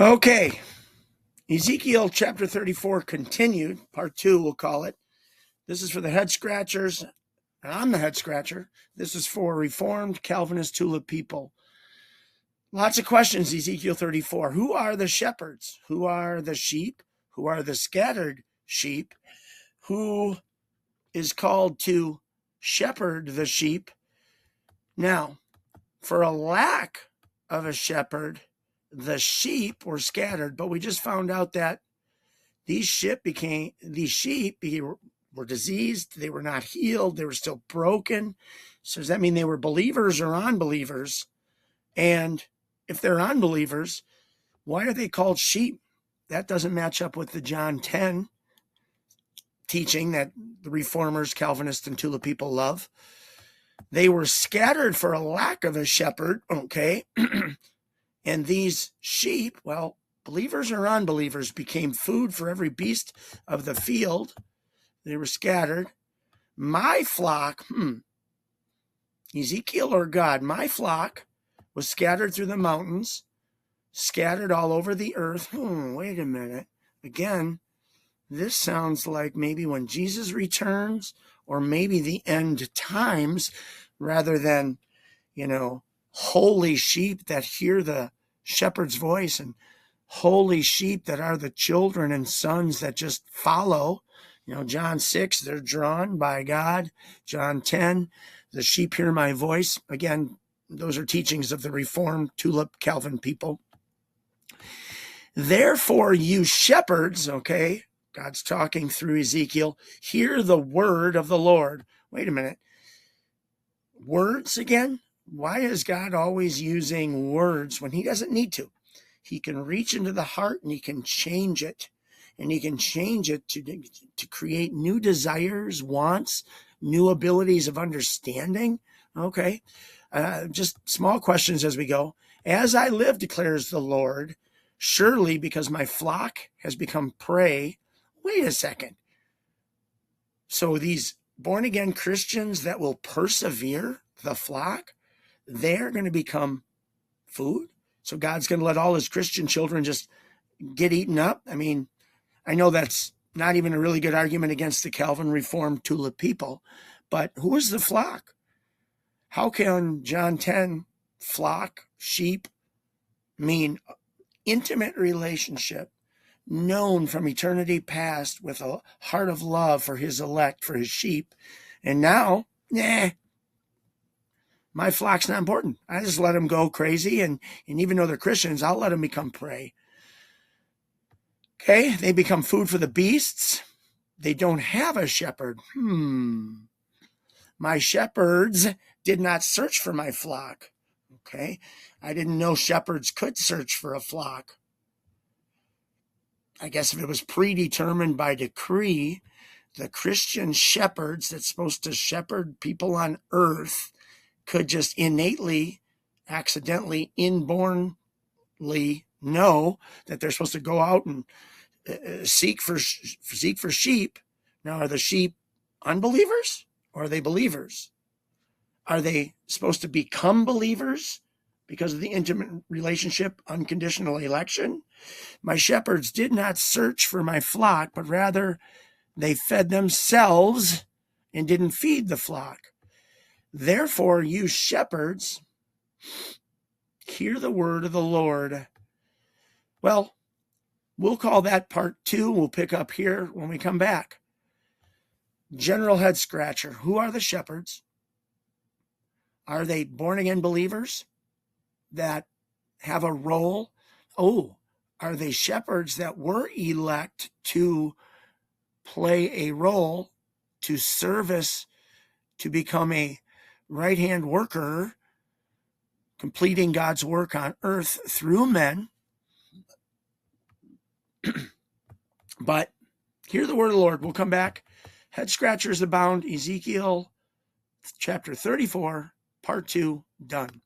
Okay, Ezekiel chapter 34 continued, part 2 we'll call it. This is for the head scratchers, and I'm the head scratcher. This is for Reformed Calvinist tulip people. Lots of questions, Ezekiel 34. Who are the shepherds? Who are the sheep? Who are the scattered sheep? Who is called to shepherd the sheep? Now, for a lack of a shepherd, the sheep were scattered, but we just found out that these sheep were diseased. They were not healed. They were still broken. So does that mean they were believers or unbelievers? And if they're unbelievers, why are they called sheep? That doesn't match up with the John 10 teaching that the reformers, Calvinists, and tulip people love. They were scattered for a lack of a shepherd, okay? And these sheep, well, believers or unbelievers, became food for every beast of the field. They were scattered. My flock, Ezekiel or God, my flock was scattered through the mountains, scattered all over the earth. Wait a minute. Again, this sounds like maybe when Jesus returns, or maybe the end times, rather than, holy sheep that hear the shepherd's voice, and holy sheep that are the children and sons that just follow. John 6, they're drawn by God. John 10, the sheep hear my voice. Again, those are teachings of the Reformed tulip Calvin people. Therefore, you shepherds, okay, God's talking through Ezekiel, hear the word of the Lord. Wait a minute. Words again? Why is God always using words when he doesn't need to? He can reach into the heart and he can change it. And he can change it to create new desires, wants, new abilities of understanding. Okay. Just small questions as we go. As I live, declares the Lord, surely because my flock has become prey. Wait a second. So these born-again Christians that will persevere the flock, they're going to become food? So God's going to let all his Christian children just get eaten up? I mean, I know that's not even a really good argument against the Calvin Reformed tulip people, but who is the flock? How can John 10, flock, sheep, mean intimate relationship known from eternity past with a heart of love for his elect, for his sheep, and now, my flock's not important. I just let them go crazy, and even though they're Christians, I'll let them become prey. Okay, they become food for the beasts. They don't have a shepherd. My shepherds did not search for my flock. Okay, I didn't know shepherds could search for a flock. I guess if it was predetermined by decree, the Christian shepherds that's supposed to shepherd people on earth could just innately, accidentally, inbornly know that they're supposed to go out and seek for sheep. Now, are the sheep unbelievers or are they believers? Are they supposed to become believers because of the intimate relationship, unconditional election? My shepherds did not search for my flock, but rather they fed themselves and didn't feed the flock. Therefore, you shepherds, hear the word of the Lord. Well, we'll call that part 2. We'll pick up here when we come back. General head scratcher. Who are the shepherds? Are they born-again believers that have a role? Are they shepherds that were elect to play a role, to service, to become a right-hand worker, completing God's work on earth through men? But hear the word of the Lord. We'll come back. Head scratchers abound. Ezekiel chapter 34, part 2, done.